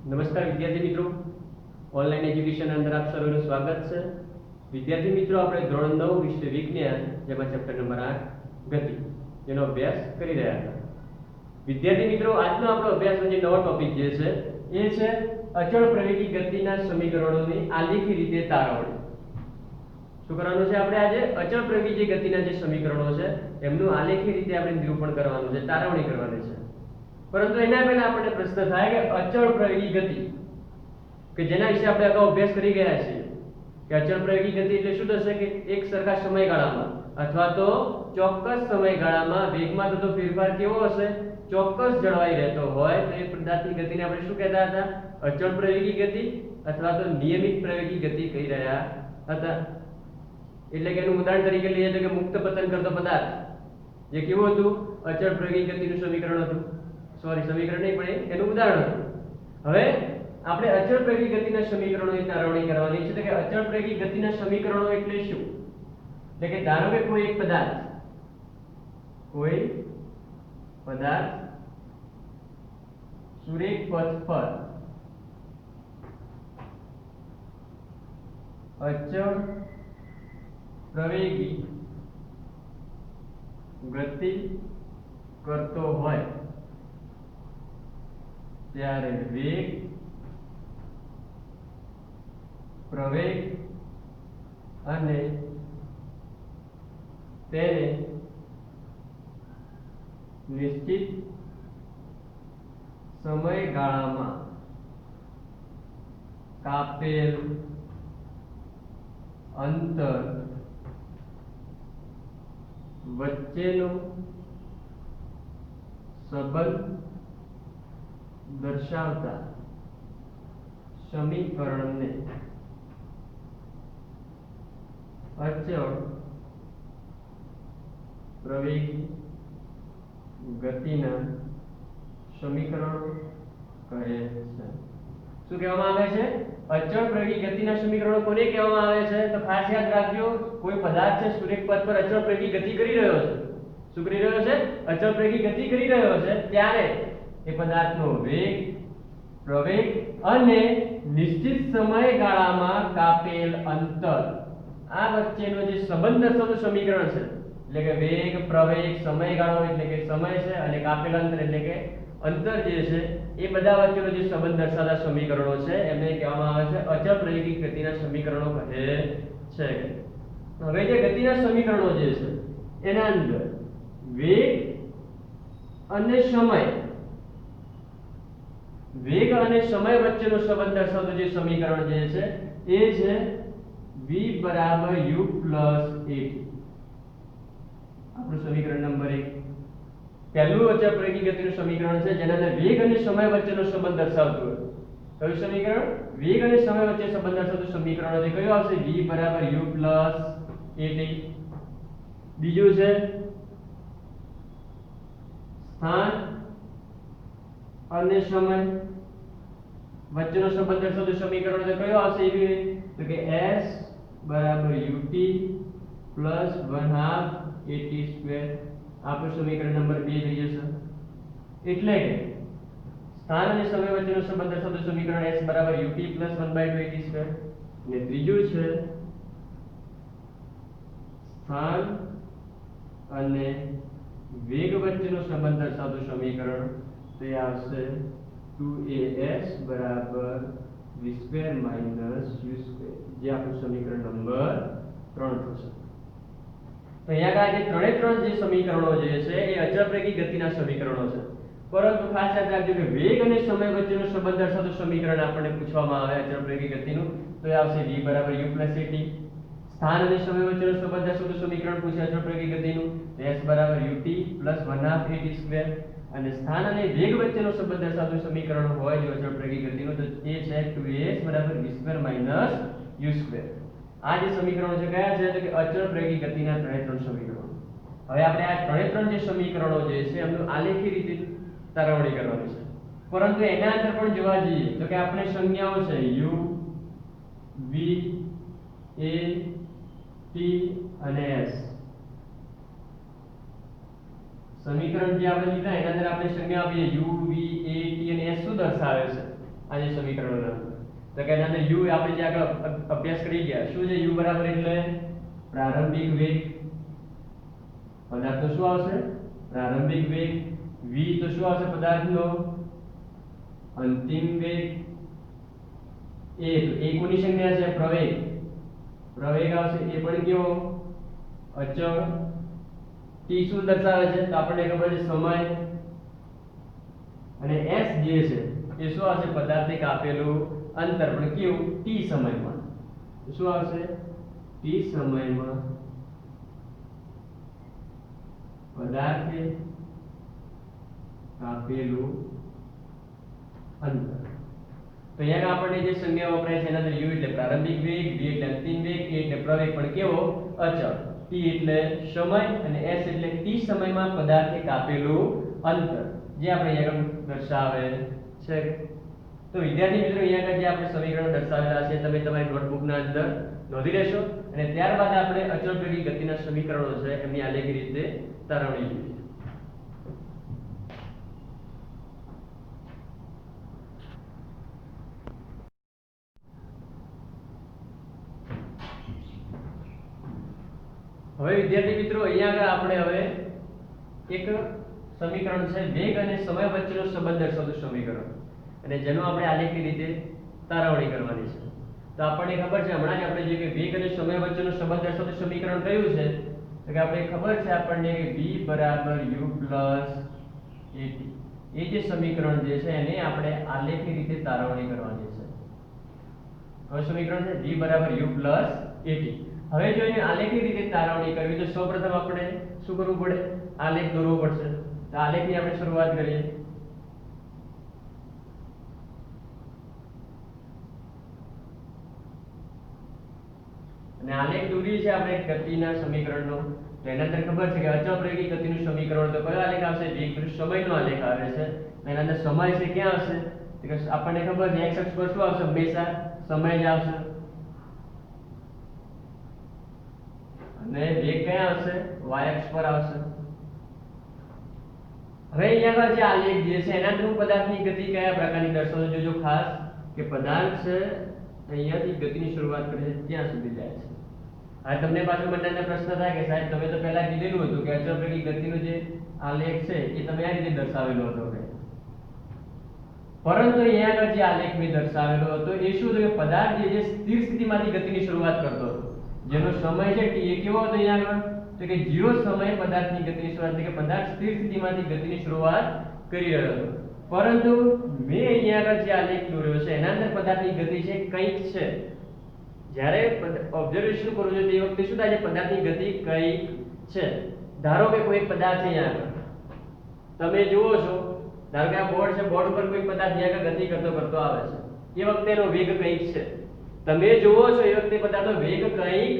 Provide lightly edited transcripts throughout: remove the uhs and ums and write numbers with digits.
નમસ્કાર વિદ્યાર્થી મિત્રો, ઓનલાઈન એજ્યુકેશન અંદર આપ સર્વેનું સ્વાગત છે. વિદ્યાર્થી મિત્રો, આપણે ધોરણ 9 વિષય વિજ્ઞાન જેમાં ચેપ્ટર નંબર 8 ગતિ જેનો અભ્યાસ કરી રહ્યા હતા. વિદ્યાર્થી મિત્રો, આજનો આપણો અભ્યાસનો જે નવો ટોપિક જે છે એ છે અચળ પ્રવેગી ગતિના સમીકરણોની આલેખી રીતે તારવણી. શું કરવાનું છે આપણે આજે? અચળ પ્રવેગી જે ગતિના જે સમીકરણો છે એમનું આલેખી રીતે આપણે નિરૂપણ કરવાનું છે, તારવણી કરવાની છે. પરંતુ એના પહેલા આપણને પ્રશ્ન થાય કે અચળ પ્રવેગી ગતિ કે જેના વિશે આપણે અગાઉ અભ્યાસ કરી ગયા છીએ કે અચળ પ્રવેગી ગતિ એટલે શું થશે કે એક સરખા સમયગાળામાં અથવા તો ચોક્કસ સમયગાળામાં વેગમાં થતો ફેરફાર કેવો હશે? ચોક્કસ જળવાઈ રહેતો હોય તો એ પદાર્થની ગતિને આપણે શું કહેતા હતા? અચળ પ્રવેગી ગતિ અથવા તો નિયમિત પ્રવેગી ગતિ કહી રહ્યા હતા. એટલે કે એનું ઉદાહરણ તરીકે લઈએ તો કે મુક્ત પતન કરતો પદાર્થ જે કેવું હતું? અચળ પ્રવેગી ગતિનું સમીકરણ હતું. સમીકરણ નહીં પણ એનું ઉદાહરણ હતું. હવે આપણે અચળ પ્રવેગી ગતિના સમીકરણોની તારવણી કરવાની છે. તો કે અચળ પ્રવેગી ગતિના સમીકરણો એટલે શું? એટલે કે ધારો કે કોઈ પદાર્થ સુરેખ પથ પર અચળ પ્રવેગી ગતિ કરતો હોય ત્યારે વેગ, પ્રવેગ અને તેને નિશ્ચિત સમયગાળામાં કાપેલ અંતર વચ્ચેનો સંબંધ દર્શાવતા સમીકરણને અચળ પ્રવેગી ગતિના સમીકરણો કહે છે. શું કહેવામાં આવે છે? અચળ પ્રવેગી ગતિના સમીકરણો કોને કહેવામાં આવે છે? તો ખાસ યાદ રાખજો, કોઈ પદાર્થ છે સુરેખ પથ પર અચળ પ્રવેગી ગતિ કરી રહ્યો છે. શું કરી રહ્યો છે? અચળ પ્રવેગી ગતિ કરી રહ્યો છે. ત્યારે એ પદાર્થનો વેગ, પ્રવેગ અને નિશ્ચિત સમયગાળામાં કાપેલ અંતર આ વચ્ચેનો જે સંબંધ દર્શાવતું સમીકરણ છે એટલે કે વેગ, પ્રવેગ, સમયગાળો એટલે કે સમય છે અને કાપેલ અંતર એટલે કે અંતર જે છે એ બધા વચ્ચેનો જે સંબંધ દર્શાવતા સમીકરણો છે એમને કહેવામાં આવે છે અચળ પ્રવેગી ગતિના સમીકરણો કહે છે. હવે જે ગતિના સમીકરણો જે છે એના અંદર વેગ અને સમય વચ્ચેનો સંબંધ દર્શાવતું જે સમીકરણ જે છે એ છે v = u + at. આપણું સમીકરણ નંબર 1 પહેલું અચળ પ્રવેગી ગતિનું સમીકરણ છે જેના અંદર વેગ અને સમય વચ્ચેનો સંબંધ દર્શાવતું હોય. કયું સમીકરણ? વેગ અને સમય વચ્ચે સંબંધ દર્શાવતું સમીકરણ છે. કયું આવશે? v = u + at. બીજું છે સ્થાન અને સમય વચ્ચેનો સંબંધ દર્શાવતું સમીકરણ છે. કયું આવશે? તો કે s = ut + 1/2 at². આપણું સમીકરણ નંબર 2 થઈ જશે. એટલે કે સ્થાન અને સમય વચ્ચેનો સંબંધ દર્શાવતું સમીકરણ s = ut + 1/2 at². અને ત્રીજું છે સ્થાન અને વેગ વચ્ચેનો સંબંધ દર્શાવતું સમીકરણ તો એ આવશે 2as = v² - u², જે આપણું સમીકરણ નંબર 3 થશે. તો અહીંયા જે ત્રણ જે સમીકરણો જે છે એ અચળ પ્રવેગી ગતિના સમીકરણો છે. પરંતુ ખાસ યાદ રાખજો કે વેગ અને સમય વચ્ચેનો સંબંધ દર્શાવતું સમીકરણ આપણને પૂછવામાં આવે અચળ પ્રવેગી ગતિનું તો એ આવશે v = u + at. સ્થાન અને સમય વચ્ચેનો સંબંધ દર્શાવતું સમીકરણ પૂછે અચળ પ્રવેગી ગતિનું s = ut + 1/2 at². અને સ્થાન અને વેગ વચ્ચેનો સંબંધ દર્શાવતું સમીકરણ હોય જો અચળ પ્રવેગી ગતિનું તો એ છે 2as = v² - u². આ જે સમીકરણો છે કયા છે? તો કે અચળ પ્રવેગી ગતિના ત્રણ સમીકરણો. હવે આપણે આ ત્રણ જે સમીકરણો જે છે એમનું આલેખી રીતે તારવણી કરવાની છે. પરંતુ એના અંદર પણ જોવા જઈએ તો કે આપણે સંજ્ઞાઓ છે u, v, a, t અને s. સમીકરણ જે આપણે લીધા એના અંદર આપણે સંજ્ઞા આપીએ u v a t અને s શું દર્શાવે છે આ જે સમીકરણોનો અંતર. તો કે એના અંદર u આપણે જે આગળ અભ્યાસ કરી ગયા, શું છે u બરાબર એટલે પ્રારંભિક વેગ. પદાર્થનો શું આવશે? પ્રારંભિક વેગ. v તો શું આવશે પદાર્થનો? અંતિમ વેગ. a તો a કોની સંજ્ઞા છે? પ્રવેગ. પ્રવેગ આવશે, એ પણ કેવો? અચળ. t શું દર્શાવે છે? તો આપણને ખબર છે સમય. અને s જે છે એ શું આવશે? પદાર્થે કાપેલું અંતર, પણ કેવું? t સમયમાં. શું આવશે? t સમયમાં પદાર્થે કાપેલું અંતર. તો અહીંયા આપણને જે સંજ્ઞા વપરાય છે એના અંદર u એટલે પ્રારંભિક વેગ, v એટલે અંતિમ વેગ, a એટલે પ્રવેગ, પણ કેવો? અચળ. t એટલે સમય અને s એટલે t સમયમાં પદાર્થે કાપેલું અંતર, જે આપણે અહીંયા દર્શાવે છે. તો વિદ્યાર્થી મિત્રો, અહીંયા આગળ જે આપણે સમીકરણ દર્શાવેલા છે તમે તમારી નોટબુકના અંદર નોંધી લેશો, અને ત્યારબાદ આપણે અચળ વેગી ગતિના સમીકરણો છે એમની આલેખી રીતે તારવણી જોઈએ. હવે વિદ્યાર્થી મિત્રો, અહીંયા આગળ આપણે હવે એક સમીકરણ છે વેગ અને સમય વચ્ચેનો સંબંધ દર્શાવતું સમીકરણ, અને જેનો આપણે આલેખની રીતે તારવણી કરવાની છે. તો આપણને ખબર છે હમણાં જ આપણે જે કે વેગ અને સમય વચ્ચેનો સંબંધ દર્શાવતું સમીકરણ કયું છે, તો કે આપણે ખબર છે આપણને કે v બરાબર u પ્લસ at. એ જે સમીકરણ જે છે એને આપણે આલેખની રીતે તારવણી કરવાની છે. કયું સમીકરણ છે? v બરાબર u પ્લસ at. હવે જો એને આલેખની રીતે તારવણી કરવી તો સૌપ્રથમ આપણે શું કરવું પડે? આલેખ દોરવો પડશે. તો આલેખની આપણે શરૂઆત કરીએ. અને આલેખ દોરીએ છે આપણે ગતિના સમીકરણનો. તો એના અંદર ખબર છે કે અચળ પ્રેગી ગતિનું સમીકરણ તો કયો આલેખ આવશે? વેગ વિરુદ્ધ સમયનો આલેખ આવે છે. એના અંદર સમય છે ક્યાં આવશે? તો કે આપણને ખબર છે x અક્ષ પર શું આવશે? હંમેશા સમય જ આવશે. અને વેગ ક્યાં આવશે? y અક્ષ પર આવશે. હવે અહીંયા આગળ જે આલેખ જે છે એના અંદર પદાર્થની ગતિ કયા પ્રકારની દર્શાવજો? જોજો ખાસ કે પદાર્થ છે અહીંયાથી ગતિની શરૂઆત કરે છે ત્યાં સુધી જાય છે. આ તમને પાછો મનના પ્રશ્ન થાય કે સાહેબ તમે તો પહેલા કીધેલું હતું કે અચળ પ્રેગી ગતિનો જે આલેખ છે એ તમે આ રીતે દર્શાવેલો હતો કે, પરંતુ અહીંયા આગળ જે આલેખ મેં દર્શાવેલો હતો એ શું હતો કે પદાર્થ જે સ્થિર સ્થિતિમાંથી ગતિની શરૂઆત કરતો હતો, જેનો સમય છે t એ કેવો હતો અહીંયા આગળ? તો કે 0 સમયે પદાર્થની ગતિની શરૂઆત, એટલે કે પદાર્થ સ્થિર સ્થિતિમાંથી ગતિની શરૂઆત કરી રહ્યો હતો. પરંતુ મેં અહીંયા આગળ જે આલેખ દોર્યો છે એના અંદર પદાર્થની ગતિ છે કંઈક છે. જ્યારે ઓબ્ઝર્વેશન કરો છો તે વખતે શું થાય છે? પદાર્થની ગતિ કંઈક છે. ધારો કે કોઈ પદાર્થ છે અહીંયા આગળ તમે જુઓ છો, ધારો કે આ બોર્ડ છે, બોર્ડ ઉપર કોઈ પદાર્થ અહીંયા આગળ ગતિ કરતો આવે છે, એ વખતે એનો વેગ કંઈક છે. તમે જુઓ છો એ વખતે પદાર્થનો વેગ કંઈક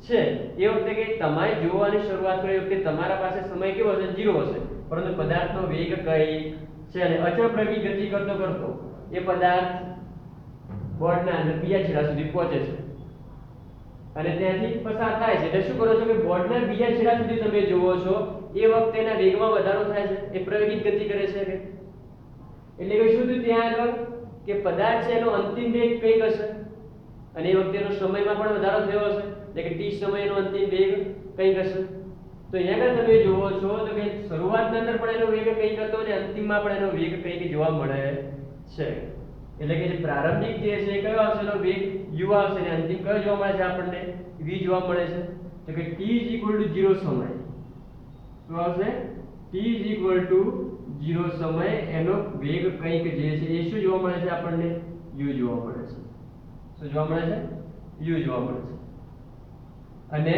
છે. એ વખતે કે તમારે જોવાની શરૂઆત કરો એ વખતે તમારા પાસે સમય કેવો હશે? 0 હશે, પરંતુ પદાર્થનો વેગ કંઈક છે. અને અચળ પ્રેગી ગતિ કરતો એ પદાર્થ બોર્ડના અંદર બીજા છેડા સુધી પહોંચે છે અને ત્યાંથી પસાર થાય છે. એટલે શું કરો છો કે બોર્ડના બીજા છેડા સુધી તમે જુઓ છો એ વખતે એના વેગમાં વધારો થાય છે, એ પ્રેગિત ગતિ કરે છે. એટલે કે શું થયું ત્યાં આગળ કે પદાર્થ છે એનો અંતિમ વેગ કંઈક હશે, અને એ વખતે એનો સમયમાં પણ વધારો થયો હશે, એટલે કે t સમયનો અંતિમ વેગ કંઈક હશે. તો અહીંયા આગળ તમે જુઓ છો તો કે શરૂઆતની અંદર પણ એનો વેગ કંઈક હતો અને અંતિમમાં પણ એનો વેગ કંઈક જોવા મળે છે. એટલે કે જે પ્રારંભિક જે છે એ કયો આવશે? એનો વેગ u આવશે, અને અંતિમ કયો જોવા મળે છે આપણને? v જોવા મળે છે. તો કે t 0 સમય શું આવશે? t 0 સમય એનો વેગ કંઈક જે છે એ શું જોવા મળે છે આપણને? u જોવા મળે છે. શું જોવા મળે છે? u જોવા મળે છે. અને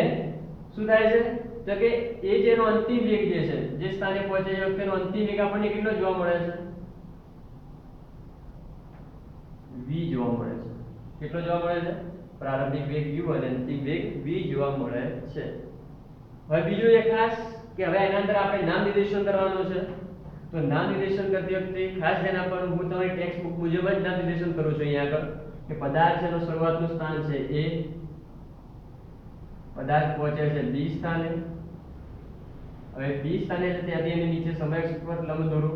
શું થાય છે તો કે એ જેનો અંતિમ વેગ જે છે, જે સ્થાને પહોંચે એ વખતેનો અંતિમ વેગ આપણને કેટલો જોવા મળે છે? v જોવા મળે છે. કેટલો જોવા મળે છે? પ્રારંભિક વેગ u અને અંતિમ વેગ v જોવા મળે છે. હવે બીજું એક ખાસ કે હવે એના અંદર આપણે નામ નિર્દેશન કરવાનું છે. તો નામ નિર્દેશન કરતી વખતે ખાસ ધ્યાન આપવાનું, હું તમારી ટેક્સ્ટ બુક મુજબ જ નામ નિર્દેશન કરું છું. અહીંયા આગળ કે પદાર્થ છે એનું શરૂઆતનું સ્થાન છે a, પદાર્થ પહોંચે છે b સ્થાને. હવે b સ્થાને છે ત્યાંથી એની નીચે સમય અક્ષ પર લંબ દોરો.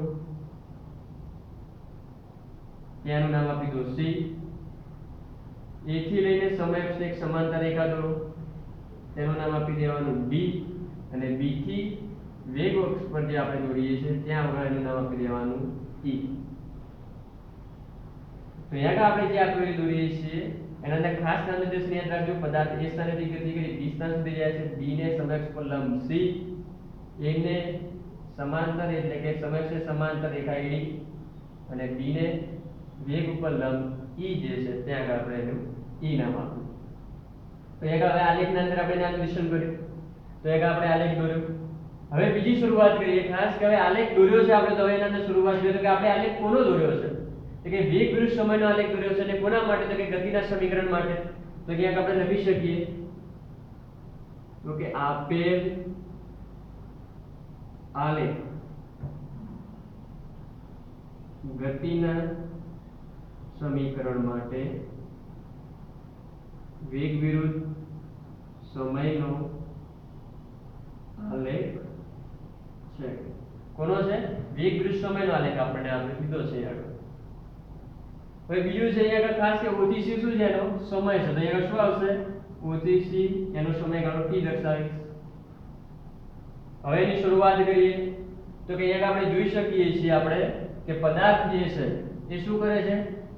ત્યાંનું નામ આપી દો C. A થી લઈને સમયક્ષ એક સમાંતર રેખા દોરો, તેનું નામ આપી દેવાનું D. અને B થી વેગ અક્ષ પર જે આપણે દોરીએ છીએ ત્યાં આગળનું નામ આપી દેવાનું E. તો અહીંયા આપણે જે આકૃતિ દોરીએ છીએ એના અંદર ખાસ નામ નિર્દેશ યાદ રાખજો. પદાર્થ A સ્થાનેથી ગતિ કરી B સ્થાન સુધી જાય છે. D ને સમયક્ષ પર લંબ C, A ને સમાંતર એટલે કે સમયક્ષ સમાંતર રેખા AD અને B ને વેગ ઉપર લંબ E જે છે ત્યાં આગળ આપણે એનું E નામ આપ્યું. તો એક હવે આલેખના અંદર આપણે નામ નિર્દેશન કર્યું. તો એક આપણે આલેખ દોર્યો. હવે બીજી શરૂઆત કરીએ. ખાસ કે હવે આલેખ દોર્યો છે આપણે, તો હવે એના અંદર શરૂઆત કરીએ તો કે આપણે આલેખ કોનો દોર્યો છે? તો કે વેગ વિરુદ્ધ સમયનો આલેખ દોર્યો છે. અને કોના માટે? તો કે ગતિના સમીકરણ માટે. તો ક્યાંક આપણે લખી શકીએ તો કે આપેલ આલેખ ગતિના સમીકરણ માટે વેગ વિરુદ્ધ સમયનો આલેખ છે. કોનો છે? વેગ વિરુદ્ધ સમયનો આલેખ આપણને આપણે કીધો છે આગળ. હવે બીજું છે અહીંયા આગળ ખાસ કે O થી C શું છે? એનો સમય છે. તો અહીંયા શું આવશે? O થી C એનો સમયગાળો t દર્શાવીશ. હવે એની શરૂઆત કરીએ તો કે અહીંયા આપણે જોઈ શકીએ છીએ આપણે કે પદાર્થ જે છે એ શું કરે છે?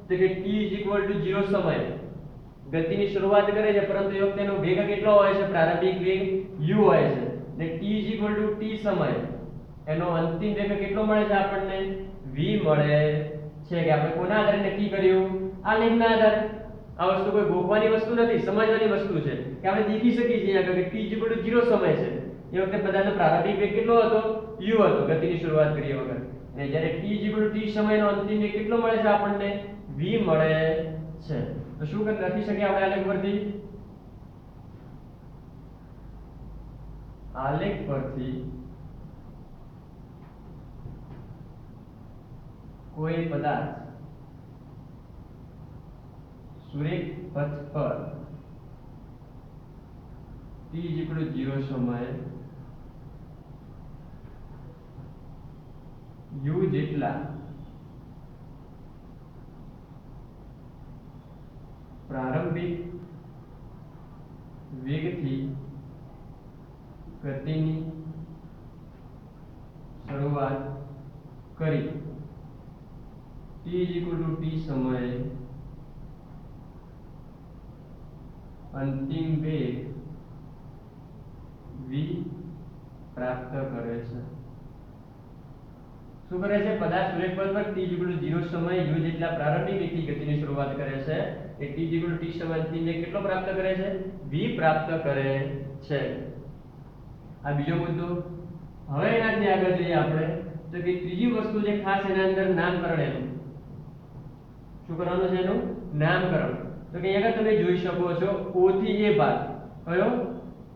તો કે t 0 સમય ગતિની શરૂઆત કરે છે, પરંતુ એ વખતે એનો વેગ કેટલો હોય છે? પ્રારંભિક વેગ u હોય છે. ને t t સમય એનો અંતિમ વેગ કેટલો મળે છે આપણને? v મળે છે. કે આપણે કોના આધારે નક્કી કર્યું? આલેખના આધારે. આ વસ્તુ કોઈ ગોખવાની વસ્તુ નથી, સમજવાની વસ્તુ છે કે આપણે દેખી શકીએ છીએ કે t 0 સમય છે એ વખતે પદાર્થનો પ્રારંભિક વેગ કેટલો હતો? u હતો ગતિની શરૂઆત કરીએ વગર. અને જ્યારે t t સમયનો અંતિમ વેગ કેટલો મળે છે આપણને? v મળે છે. તો શું લખી શકીએ આપણે આલેખ પરથી? આલેખ પરથી કોઈ પદાર્થ સુરેખ પથ પર t 0 સમયે u જેટલા પ્રારંભિક વેગથી ગતિની શરૂઆત કરી t t સમયે અંતિમ વેગ v પ્રાપ્ત કરે છે. શું કરે છે? પદાર્થ સુરેખ પથ પર t 0 સમયે u જેટલા પ્રારંભિક વેગથી ગતિની શરૂઆત કરે છે. એ t t સમય અંતિમ વેગ કેટલો પ્રાપ્ત કરે છે? v પ્રાપ્ત કરે છે. આ બીજો મુદ્દો. હવે એનાથી આગળ જઈએ આપણે તો કે ત્રીજી વસ્તુ જે ખાસ એના અંદર નામકરણ એનું શું કરવાનું છે? એનું નામકરણ. તો કે અહીંયા તમે જોઈ શકો છો O થી A ભાગ કયો?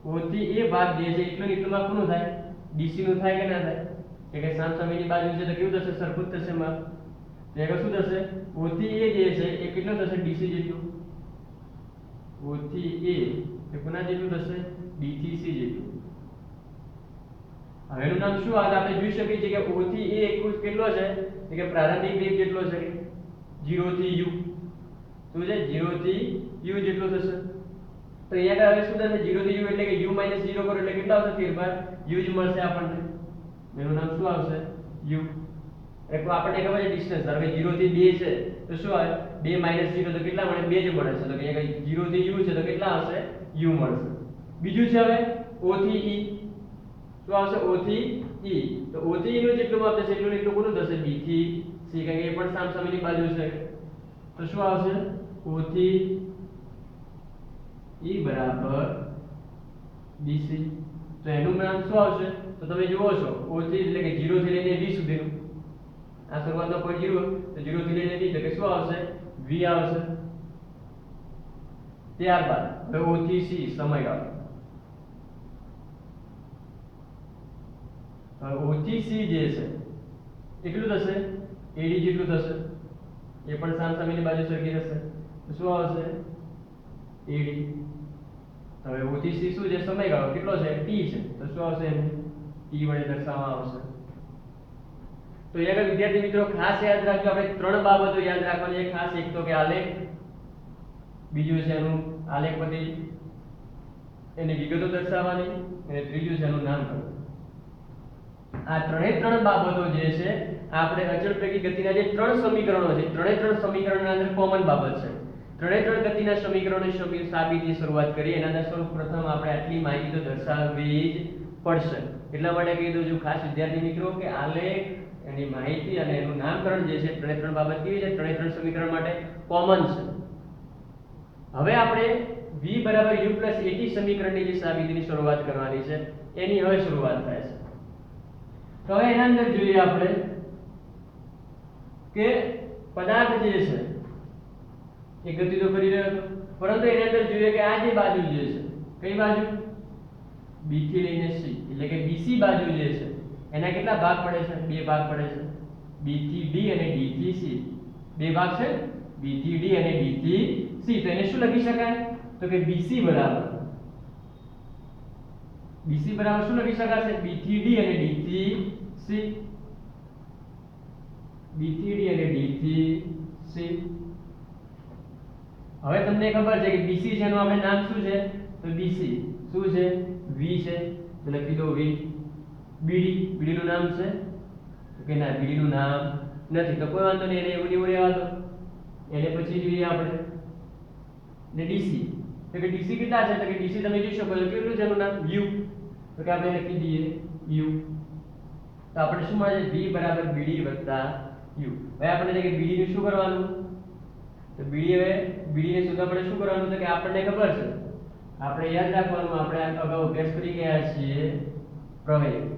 O થી A ભાગ જે છે એટલું માપ કોનું થાય? DC નું થાય કે ના થાય? કે સામસામેની બાજુ છે તો કેવું થશે? સરખું જ થશે માપ. તો આગળ શું થશે? O થી A જે છે એ કેટલું થશે? DC જેટલું. O થી A એ કોના જેટલું થશે? D થી C જેટલું. હવે એનું નામ શું આવે? આપણે જોઈ શકીએ છીએ કે O થી A કેટલો છે? કે પ્રારંભિક વેગ કેટલો છે? 0 થી u. શું છે? 0 થી u જેટલો થશે. તો અહીંયા હવે શું થશે? 0 થી u એટલે કે u - 0 કરો એટલે કેટલા આવશે? ફેરફાર u જ મળશે આપણને. એનું નામ શું આવશે? u. એટલે આપણને ખબર છે ડિસ્ટન્સ. ધારો કે 0 થી 2 છે તો શું આવે? 2 - 0 તો કેટલા મળે? 2 જ મળે છે. તો કે અહીંયા 0 થી u છે તો કેટલા આવશે? u મળશે. બીજું છે હવે O થી E. શું આવશે? O થી E. તો O થી E નું જેટલું માપ થશે એટલું કોનું થશે? B થી C. કારણ કે એ પણ સામસામેની બાજુ છે. તો શું આવશે? O થી E બરાબર BC. તો એનું નામ શું આવશે? તો તમે જુઓ છો O થી એટલે કે 0 થી લઈને B સુધીનું. આ શરૂઆતનો પોઈન્ટ 0 તો 0 થી લઈને B એટલે કે શું આવશે? V આવશે. ત્યારબાદ હવે O થી C સમયગાળો. હવે O થી C જે છે કેટલું થશે? AD જેટલું થશે. એ પણ સામસામેની બાજુ સરખી થશે. તો શું આવશે? AD. હવે O થી C શું છે? સમયગાળો કેટલો છે? T છે. તો શું આવશે? એને T વડે દર્શાવવામાં આવશે. તો અહીંયા આગળ વિદ્યાર્થી મિત્રો ખાસ યાદ રાખજો, આપણે ત્રણ બાબતો યાદ રાખવાની છે ખાસ. એક તો કે આલેખ, બીજું છે એનું આલેખ પરથી એની વિગતો દર્શાવવાની, અને ત્રીજું છે એનું નામકરણ. આ ત્રણ બાબતો જે છે આપણે અચળપેકી ગતિના જે ત્રણ સમીકરણો છે, ત્રણ સમીકરણના અંદર કોમન બાબત છે. ત્રણ ગતિના સમીકરણોની સાબિતી શરૂઆત કરીએ. એના અંદર સૌપ્રથમ આપણે આટલી માહિતી તો દર્શાવવી જ પડશે. એટલા માટે કહી દઉં છું ખાસ વિદ્યાર્થી મિત્રો કે આલેખ, એની માહિતી અને એનું નામકરણ જે છે ત્રણ બાબત કેવી છે, ત્રણ સમીકરણ માટે કોમન છે. હવે આપણે v બરાબર u પ્લસ at સમીકરણની જે સાબિતીની શરૂઆત કરવાની છે એની હવે શરૂઆત થાય છે. તો હવે એના અંદર જોઈએ આપણે કે પદાર્થ જે છે એ ગતિ તો કરી રહ્યો હતો, પરંતુ એની અંદર જોઈએ કે આ જે બાજુ જે છે, કઈ બાજુ, b થી લઈને c, એટલે કે bc બાજુ જે છે એના કેટલા ભાગ પડે છે, બે ભાગ પડે છે, b થી d અને d થી c. બે ભાગ છે, b થી d અને d થી c. તો એને શું લખી શકાય, તો કે bc બરાબર શું લખી શકાશે, b થી d અને d થી c. b થી d અને d થી c. હવે તમને ખબર છે કે bc છે એનું આપણે નામ શું છે, તો bc શું છે, v છે, તો લખી દો v. bd નું નામ છે, તો કે ના, bd નું નામ નથી, તો કોઈ વાંધો નહીં, એને એવું ને એવું રહેવા દો. એને પછી જોઈએ આપણે ને dc, તો કે dc કેટલા છે, તો કે dc તમે જોઈ શકો છો કેટલું છે એનું નામ, u, તો કે આપણે લખી દઈએ u. તો આપણે શું મળે છે, v બરાબર bd વત્તા u. હવે આપણે કે bd નું શું કરવાનું, તો bd ને સુધી આપણે શું કરવાનું, તો કે આપણને ખબર છે, આપણે યાદ રાખવાનું, આપણે અગાઉ અભ્યાસ કરી ગયા છીએ પ્રવેગ.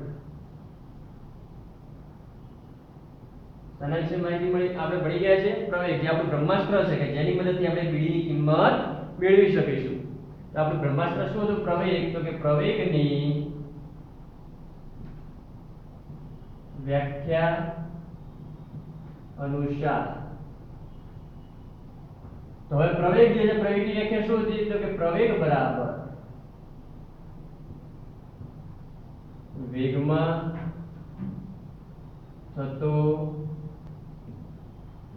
આના વિશે માહિતી મળી, આપણે ભણી ગયા છે પ્રવેગ, જે આપણું બ્રહ્માસ્ત્ર છે કે જેની મદદથી આપણે bd ની કિંમત મેળવી શકીશું. તો આપણું બ્રહ્માસ્ત્ર શું હતું, પ્રવેગ, તો કે પ્રવેગની વ્યાખ્યા અનુસાર. તો હવે પ્રવેગ જે છે, પ્રવેગની વ્યાખ્યા શું હતી, તો કે પ્રવેગ બરાબર વેગમાં થતો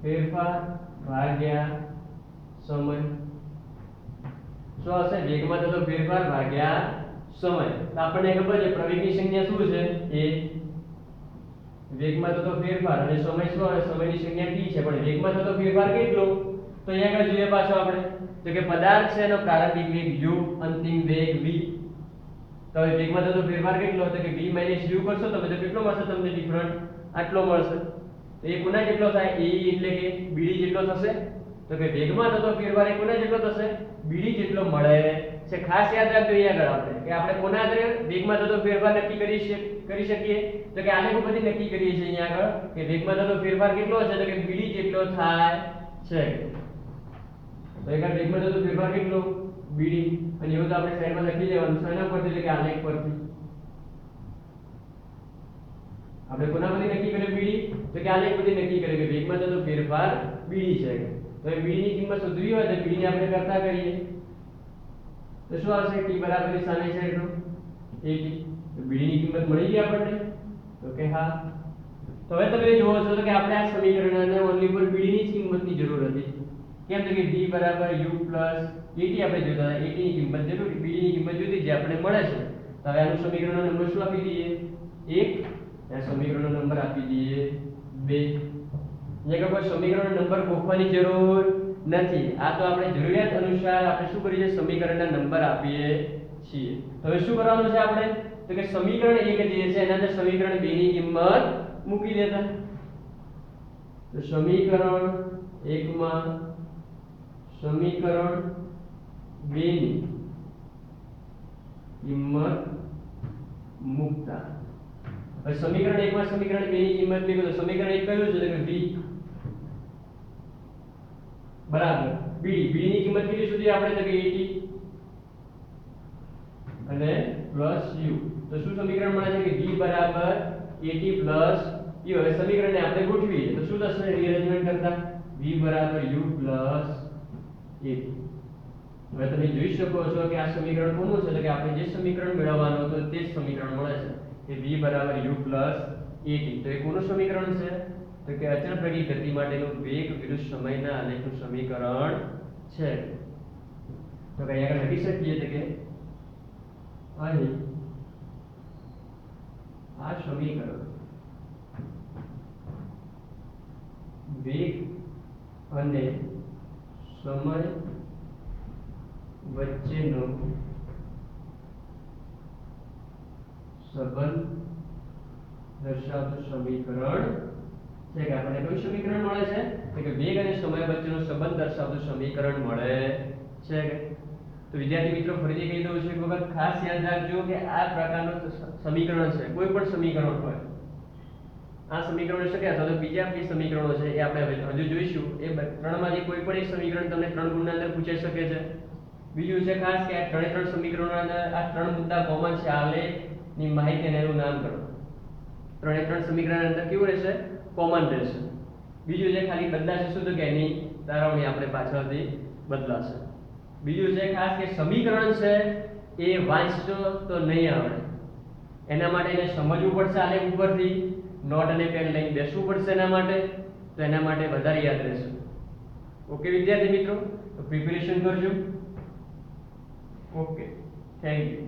ફેરફાર ભાગ્યા સમય. શું હશે, વેગમાં થતો ફેરફાર ભાગ્યા સમય. તો આપણને ખબર છે પ્રવેગની સંજ્ઞા શું છે, એ વેગમાં થતો ફેરફાર, અને સમય શું આવે, સમયની સંજ્ઞા t છે, પણ વેગમાં થતો ફેરફાર કેટલો, તો અહીંયા આગળ જોઈએ પાછો આપણે, તો કે પદાર્થ છે એનો પ્રારંભિક વેગ u, અંતિમ વેગ v. તો હવે વેગમાં થતો ફેરફાર કેટલો, તો કે v u કરશો તો બધો કેટલો મળશે તમને ડિફરન્ટ, આટલો મળશે. તો એ કોના જેટલો થાય, a એટલે કે bd જેટલો થશે. તો કે વેગમાં થતો ફેરફાર એ કોના જેટલો થશે, bd જેટલો મળે છે. ખાસ યાદ રાખજો અહીંયા આગળ આપણે કે આપણે કોના આધારે વેગમાં થતો ફેરફાર નક્કી કરી શકીએ, તો કે આને ઉપરથી નક્કી કરીએ છીએ અહીંયા આગળ કે વેગમાં થતો ફેરફાર કેટલો છે, તો કે bd જેટલો થાય છે. તો એક વેગમાં થતો ફેરફાર કેટલો, bd, અને એવું તો આપણે સાઈડમાં લખી દેવાનું છે એના પરથી, એટલે કે આલેખ પરથી. આપણે કોના પરથી નક્કી કર્યું, bd, તો કે આલેખ પરથી નક્કી કર્યું કે વેગમાં થતો ફેરફાર bd છે. તો એ bd ની કિંમત શોધવી હોય તો bd ને આપણે કરતા કરીએ, તો શું આવશે, t બરાબર ની સામે છે એટલું 80. તો bd ની કિંમત મળી ગઈ આપણને, તો કે હા. તો હવે તમે જોવો છો તો કે આપણે આ સમીકરણને ઓન્લી ફોર bd ની જ કિંમતની જરૂર હતી. કેમ, તો કે v બરાબર u પ્લસ at આપણે જોતા હતા, at ની કિંમત જરૂરી, bd ની કિંમત જોતી જે આપણે મળે છે. તો હવે આનું સમીકરણનો નંબર શું આપી દઈએ, 1, અને સમીકરણનો નંબર આપી દઈએ 2. અહીંયા કોઈ સમીકરણનો નંબર ગોખવાની જરૂર નથી. આ તો આપણે જરૂરિયાત અનુસાર આપણે શું કરીએ, સમીકરણના નંબર આપીએ છીએ. તો હવે શું કરવાનું છે આપણે, તો કે સમીકરણ 1 જે છે એના અંદર સમીકરણ 2 ની કિંમત મૂકી દેતા. તો સમીકરણ 1 માં સમીકરણ 2 ની કિંમત મૂકતા. હવે સમીકરણ 1 માં સમીકરણ 2 ની કિંમત મૂકો તો સમીકરણ 1 કયું છે, તો કે v બરાબર bd, bd ની કિંમત કેટલી સુધી આપણે, તો કે 80 અને પ્લસ u. તો શું સમીકરણ મળે છે કે v બરાબર 80 પ્લસ u. હવે સમીકરણને આપણે ગોઠવીએ તો શું થશે, રીઅરેન્જમેન્ટ કરતા v બરાબર u પ્લસ 80. હવે તમે જોઈ શકો છો કે આ સમીકરણ કોનું છે, તો કે આપણે જે સમીકરણ મેળવવાનું હતું તે જ સમીકરણ મળે છે કે v બરાબર u પ્લસ 80 at. તો એ કોનું સમીકરણ છે? તો કે અચળ વેગી ગતિ માટેનું વેગ વિરુદ્ધ સમયના આલેખનું સમીકરણ છે. તો કે અહીંયા આગળ લખી શકીએ છે કે અહીં આ સમીકરણ વેગ અને સમય વચ્ચેનો સંબંધ દર્શાવતું સમીકરણ છે. કે આપણને કયું સમીકરણ મળે છે? તો કે વેગ અને સમય વચ્ચેનો સંબંધ દર્શાવતું સમીકરણ મળે છે. તો વિદ્યાર્થી મિત્રો ફરીથી કહી દઉં છું એક વખત ખાસ યાદ રાખજો કે આ પ્રકારનું સમીકરણ છે, કોઈ પણ સમીકરણ હોય, આ સમીકરણ છે કે અથવા તો બીજા બે સમીકરણો છે એ આપણે હજુ જોઈશું. એ ત્રણમાંથી કોઈ પણ એક સમીકરણ તમને 3 ગુણના અંદર પૂછાઈ શકે છે. બીજું છે ખાસ કે આ ત્રણ સમીકરણોના અંદર આ 3 મુદ્દા કોમન છે. આલેખની માહિતી અને એનું નામકરણ ત્રણ સમીકરણના અંદર કેવું રહેશે? કોમન રહેશે. બીજું છે ખાલી બદલાશે શું? તો કે એની તારવણી આપણે પાછળથી બદલાશે. બીજું છે ખાસ કે સમીકરણ છે એ વાંચજો તો નહીં આવડે, એના માટે એને સમજવું પડશે. આલેખ ઉપરથી નોટ અને પેન લઈને બેસવું પડશે એના માટે, તો એના માટે વધારે યાદ રહેશે. ઓકે વિદ્યાર્થી મિત્રો, તો પ્રિપેરેશન કરજો. Okay, thank you.